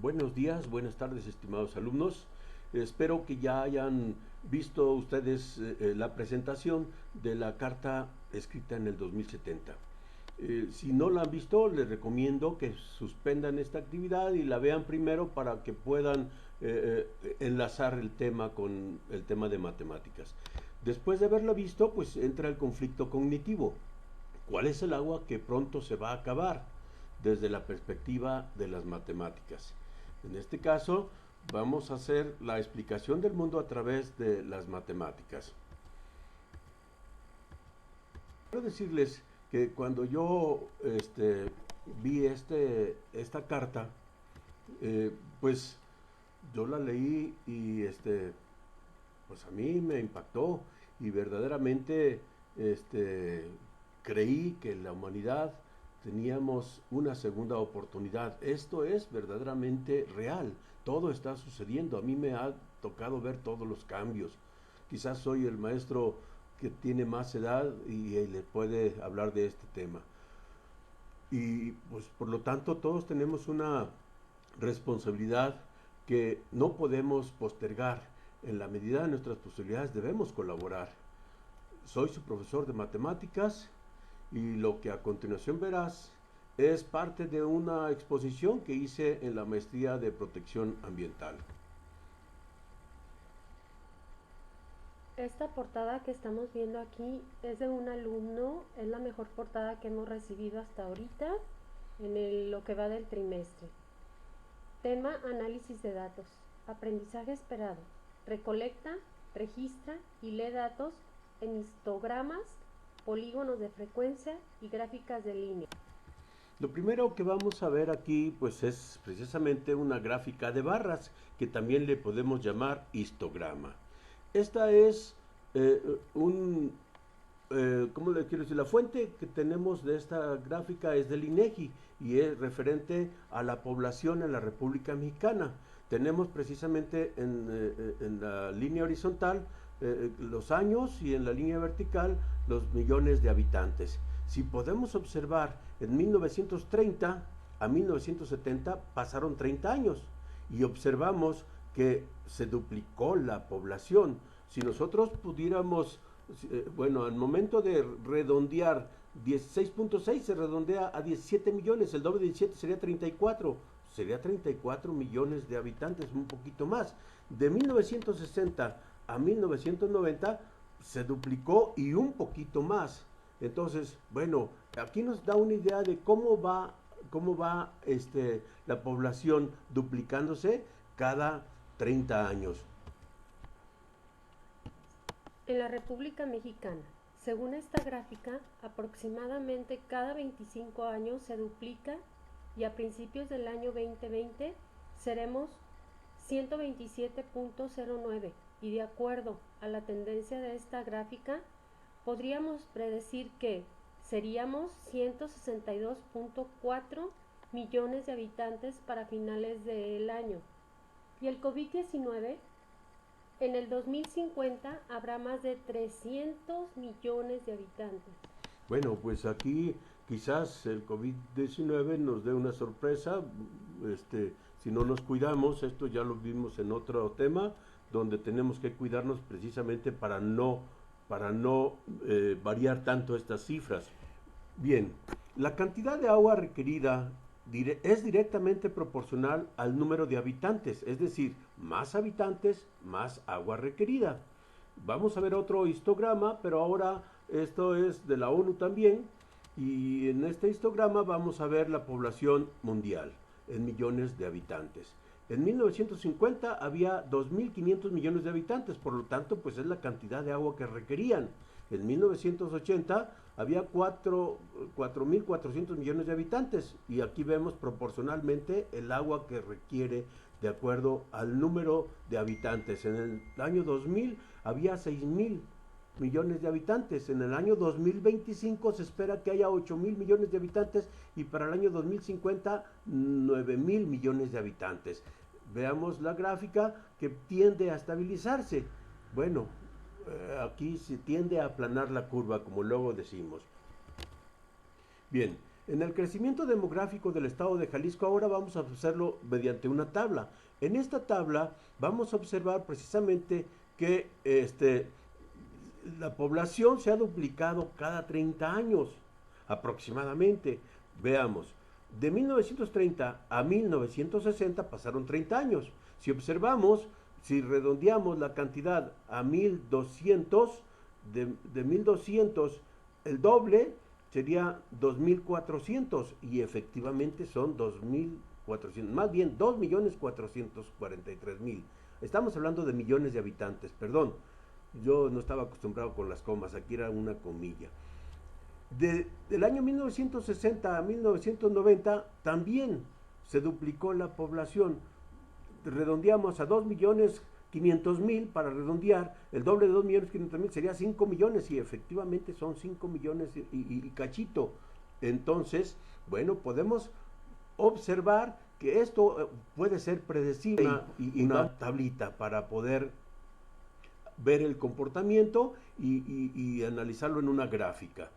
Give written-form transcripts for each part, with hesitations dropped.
Buenos días, buenas tardes, estimados alumnos. Espero que ya hayan visto ustedes la presentación de la carta escrita en el 2070. Si no la han visto, les recomiendo que suspendan esta actividad y la vean primero para que puedan enlazar el tema con el tema de matemáticas. Después de haberla visto, pues entra el conflicto cognitivo. ¿Cuál es el agua que pronto se va a acabar? Desde la perspectiva de las matemáticas. En este caso, vamos a hacer la explicación del mundo a través de las matemáticas. Quiero decirles que cuando yo vi esta carta, pues yo la leí y pues a mí me impactó y verdaderamente creí que la humanidad teníamos una segunda oportunidad. Esto es verdaderamente real. Todo está sucediendo. A mí me ha tocado ver todos los cambios. Quizás soy el maestro que tiene más edad y le puede hablar de este tema. Y pues por lo tanto todos tenemos una responsabilidad que no podemos postergar. En la medida de nuestras posibilidades debemos colaborar. Soy su profesor de matemáticas y lo que a continuación verás es parte de una exposición que hice en la maestría de protección ambiental. Esta portada que estamos viendo aquí es de un alumno, es la mejor portada que hemos recibido hasta ahorita en lo que va del trimestre. Tema: análisis de datos, aprendizaje esperado, recolecta, registra y lee datos en histogramas, polígonos de frecuencia y gráficas de línea. Lo primero que vamos a ver aquí pues es precisamente una gráfica de barras que también le podemos llamar histograma. Esta es ¿cómo le quiero decir? La fuente que tenemos de esta gráfica es del INEGI y es referente a la población en la República Mexicana. Tenemos precisamente en la línea horizontal los años y en la línea vertical los millones de habitantes. Si podemos observar, en 1930 a 1970 pasaron 30 años y observamos que se duplicó la población. Si nosotros pudiéramos, bueno, al momento de redondear 16.6 se redondea a 17 millones, el doble de 17 sería 34 millones de habitantes, un poquito más. De 1960 a 1990 se duplicó y un poquito más. Entonces, bueno, aquí nos da una idea de cómo va la población duplicándose cada 30 años. En la República Mexicana, según esta gráfica, aproximadamente cada 25 años se duplica y a principios del año 2020 seremos 127.09 y de acuerdo a la tendencia de esta gráfica podríamos predecir que seríamos 162.4 millones de habitantes para finales del año. Y el COVID-19, en el 2050 habrá más de 300 millones de habitantes. Bueno, pues aquí quizás el COVID-19 nos dé una sorpresa, si no nos cuidamos. Esto ya lo vimos en otro tema, donde tenemos que cuidarnos precisamente para no variar tanto estas cifras. Bien, la cantidad de agua requerida es directamente proporcional al número de habitantes, es decir, más habitantes, más agua requerida. Vamos a ver otro histograma, pero ahora esto es de la ONU también, y en este histograma vamos a ver la población mundial en millones de habitantes. En 1950 había 2.500 millones de habitantes, por lo tanto, pues es la cantidad de agua que requerían. En 1980 había 4.400 millones de habitantes y aquí vemos proporcionalmente el agua que requiere de acuerdo al número de habitantes. En el año 2000 había 6.000 millones de habitantes. En el año 2025 se espera que haya 8.000 millones de habitantes y para el año 2050 9.000 millones de habitantes. Veamos la gráfica que tiende a estabilizarse. Bueno, aquí se tiende a aplanar la curva, como luego decimos. Bien, En el crecimiento demográfico del estado de Jalisco ahora vamos a hacerlo mediante una tabla. En esta tabla vamos a observar precisamente que la población se ha duplicado cada 30 años aproximadamente. Veamos, de 1930 a 1960 pasaron 30 años. Si observamos, si redondeamos la cantidad a 1200, de 1200 el doble sería 2400 y efectivamente son 2400, más bien 2.443.000. Estamos hablando de millones de habitantes, perdón. Yo no estaba acostumbrado con las comas, aquí era una comilla. Del año 1960 a 1990 también se duplicó la población. Redondeamos a 2.500.000 para redondear, el doble de 2.500.000 sería 5 millones y efectivamente son 5 millones y cachito. Entonces, bueno, podemos observar que esto puede ser predecible y una tablita para poder ver el comportamiento y analizarlo en una gráfica.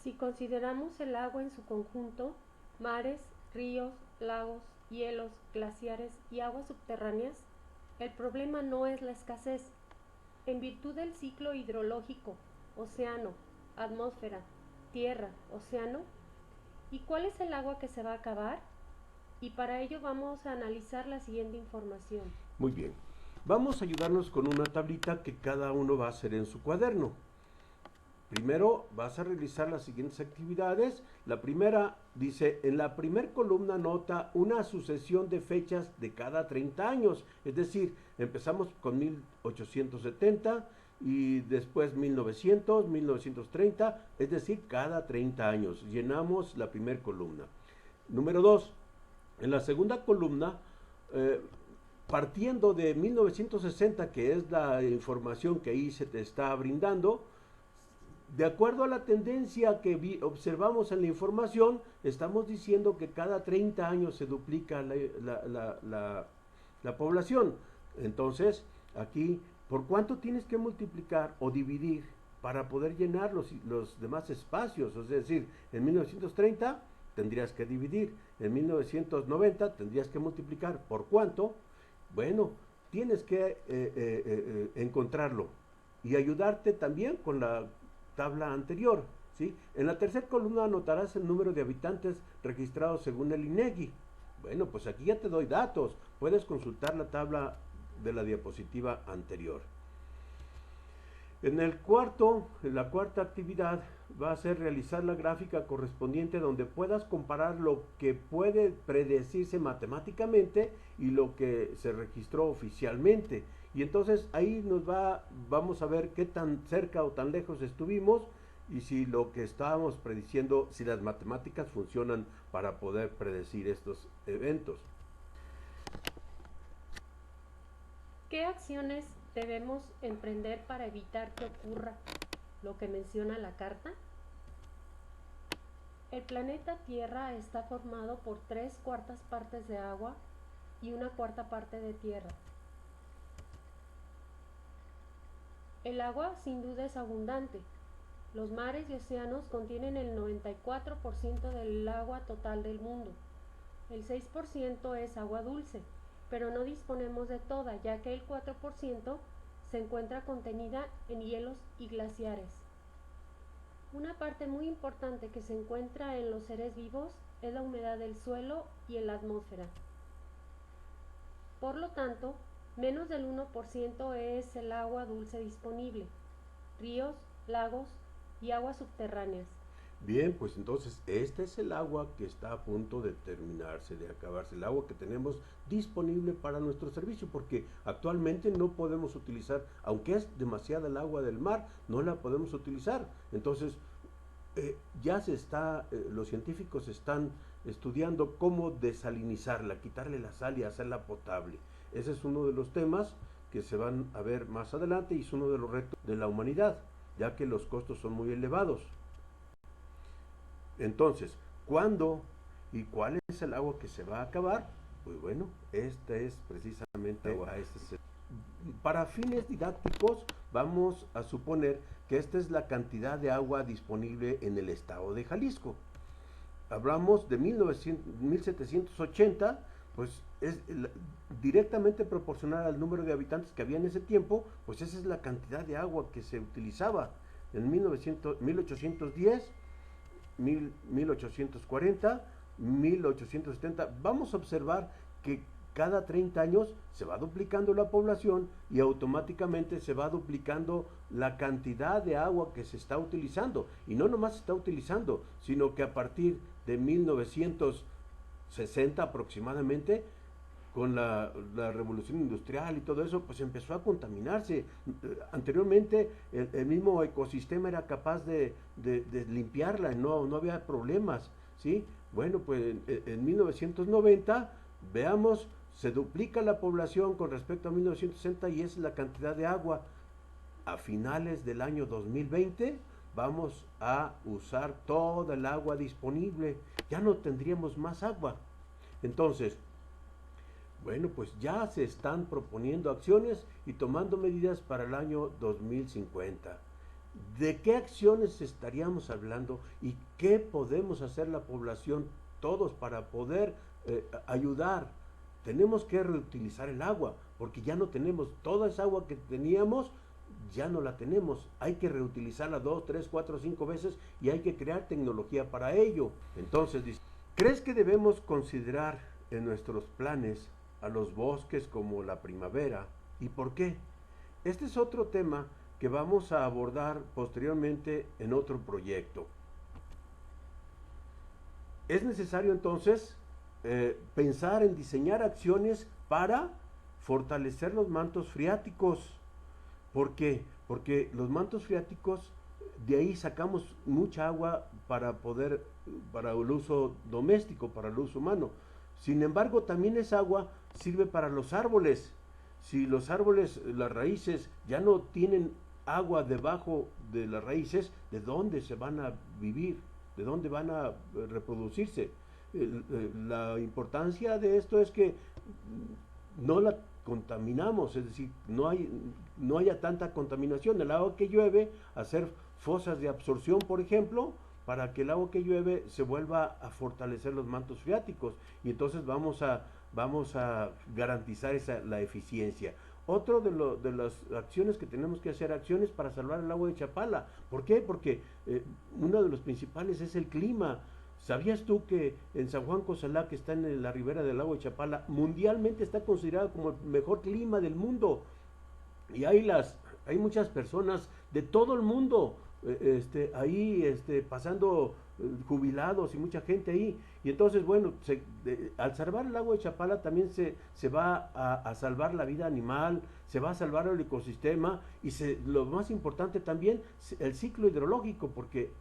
Si consideramos el agua en su conjunto, mares, ríos, lagos, hielos, glaciares y aguas subterráneas, el problema no es la escasez. En virtud del ciclo hidrológico, océano, atmósfera, tierra, océano, ¿y cuál es el agua que se va a acabar? Y para ello vamos a analizar la siguiente información. Muy bien. Vamos a ayudarnos con una tablita que cada uno va a hacer en su cuaderno. Primero vas a realizar las siguientes actividades. La primera dice, en la primer columna nota una sucesión de fechas de cada 30 años. Es decir, empezamos con 1870 y después 1900, 1930, es decir, cada 30 años. Llenamos la primera columna. Número 2, en la segunda columna, partiendo de 1960, que es la información que ahí se te está brindando, de acuerdo a la tendencia que observamos en la información, estamos diciendo que cada 30 años se duplica la población. Entonces, aquí, ¿por cuánto tienes que multiplicar o dividir para poder llenar los demás espacios? Es decir, en 1930 tendrías que dividir, en 1990 tendrías que multiplicar. ¿Por cuánto? Bueno, tienes que encontrarlo y ayudarte también con la tabla anterior, ¿sí? En la tercera columna anotarás el número de habitantes registrados según el INEGI. Bueno, pues aquí ya te doy datos. Puedes consultar la tabla de la diapositiva anterior. En la cuarta actividad va a ser realizar la gráfica correspondiente donde puedas comparar lo que puede predecirse matemáticamente y lo que se registró oficialmente. Y entonces ahí vamos a ver qué tan cerca o tan lejos estuvimos y si lo que estábamos prediciendo, si las matemáticas funcionan para poder predecir estos eventos. ¿Qué acciones debemos emprender para evitar que ocurra lo que menciona la carta? El planeta Tierra está formado por 3/4 partes de agua y 1/4 parte de tierra. El agua sin duda es abundante. Los mares y océanos contienen el 94% del agua total del mundo. El 6% es agua dulce, pero no disponemos de toda, ya que el 4% se encuentra contenida en hielos y glaciares. Una parte muy importante que se encuentra en los seres vivos es la humedad del suelo y en la atmósfera. Por lo tanto, menos del 1% es el agua dulce disponible, ríos, lagos y aguas subterráneas. Bien, pues entonces este es el agua que está a punto de terminarse, de acabarse, el agua que tenemos disponible para nuestro servicio, porque actualmente no podemos utilizar, aunque es demasiada el agua del mar, no la podemos utilizar. Entonces los científicos están estudiando cómo desalinizarla, quitarle la sal y hacerla potable. Ese es uno de los temas que se van a ver más adelante y es uno de los retos de la humanidad, ya que los costos son muy elevados. Entonces, ¿cuándo y cuál es el agua que se va a acabar? Pues bueno, esta es precisamente agua. Para fines didácticos vamos a suponer que esta es la cantidad de agua disponible en el estado de Jalisco. Hablamos de 1780, pues es directamente proporcional al número de habitantes que había en ese tiempo, pues esa es la cantidad de agua que se utilizaba en 1810, 1840, 1870. Vamos a observar que cada 30 años se va duplicando la población y automáticamente se va duplicando la cantidad de agua que se está utilizando. Y no nomás se está utilizando, sino que a partir de 1960 aproximadamente, con la revolución industrial y todo eso, pues empezó a contaminarse. Anteriormente el mismo ecosistema era capaz de limpiarla, no había problemas, ¿sí? Bueno, pues en 1990, veamos, se duplica la población con respecto a 1960 y es la cantidad de agua. A finales del año 2020 vamos a usar toda el agua disponible, ya no tendríamos más agua. Entonces, bueno, pues ya se están proponiendo acciones y tomando medidas para el año 2050. ¿De qué acciones estaríamos hablando y qué podemos hacer la población todos para poder ayudar? Tenemos que reutilizar el agua, porque ya no tenemos toda esa agua que teníamos, ya no la tenemos. Hay que reutilizarla 2, 3, 4, 5 veces y hay que crear tecnología para ello. Entonces, ¿crees que debemos considerar en nuestros planes a los bosques como la primavera? ¿Y por qué? Este es otro tema que vamos a abordar posteriormente en otro proyecto. Es necesario entonces pensar en diseñar acciones para fortalecer los mantos freáticos. ¿Por qué? Porque los mantos freáticos, de ahí sacamos mucha agua para el uso doméstico, para el uso humano. Sin embargo, también esa agua sirve para los árboles. Si los árboles, las raíces, ya no tienen agua debajo de las raíces, ¿de dónde se van a vivir? ¿De dónde van a reproducirse? La importancia de esto es que no la contaminamos, es decir, no haya tanta contaminación. El agua que llueve, hacer fosas de absorción, por ejemplo, para que el agua que llueve se vuelva a fortalecer los mantos freáticos, y entonces vamos a garantizar la eficiencia. Otro de las acciones que tenemos que hacer, acciones para salvar el agua de Chapala. ¿Por qué? Porque uno de los principales es el clima. ¿Sabías tú que en San Juan Cosalá, que está en la ribera del lago de Chapala, mundialmente está considerado como el mejor clima del mundo? Y hay muchas personas de todo el mundo ahí pasando, jubilados y mucha gente ahí. Y entonces, bueno, al salvar el lago de Chapala también se va a salvar la vida animal, se va a salvar el ecosistema y lo más importante también, el ciclo hidrológico, porque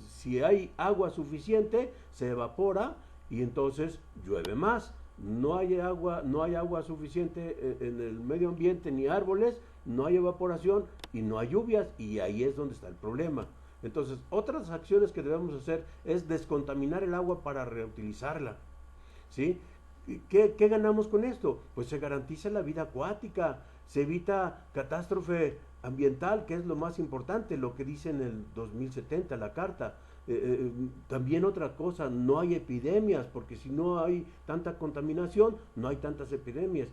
si hay agua suficiente, se evapora y entonces llueve más. No hay agua suficiente en el medio ambiente ni árboles, no hay evaporación y no hay lluvias, y ahí es donde está el problema. Entonces, otras acciones que debemos hacer es descontaminar el agua para reutilizarla, ¿sí? ¿Qué ganamos con esto? Pues se garantiza la vida acuática, se evita catástrofe ambiental, que es lo más importante, lo que dice en el 2070 la carta. También otra cosa, no hay epidemias, porque si no hay tanta contaminación, no hay tantas epidemias.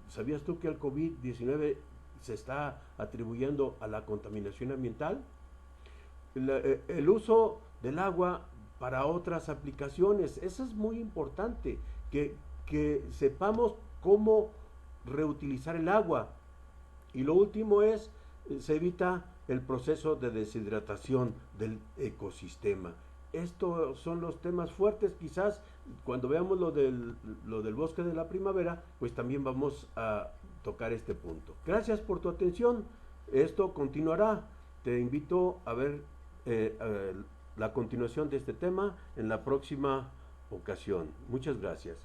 ¿Sabías tú que el COVID-19 se está atribuyendo a la contaminación ambiental? El uso del agua para otras aplicaciones, eso es muy importante, que sepamos cómo reutilizar el agua. Y lo último es, se evita el proceso de deshidratación del ecosistema. Estos son los temas fuertes. Quizás cuando veamos lo del bosque de la primavera, pues también vamos a tocar este punto. Gracias por tu atención. Esto continuará. Te invito a ver la continuación de este tema en la próxima ocasión. Muchas gracias.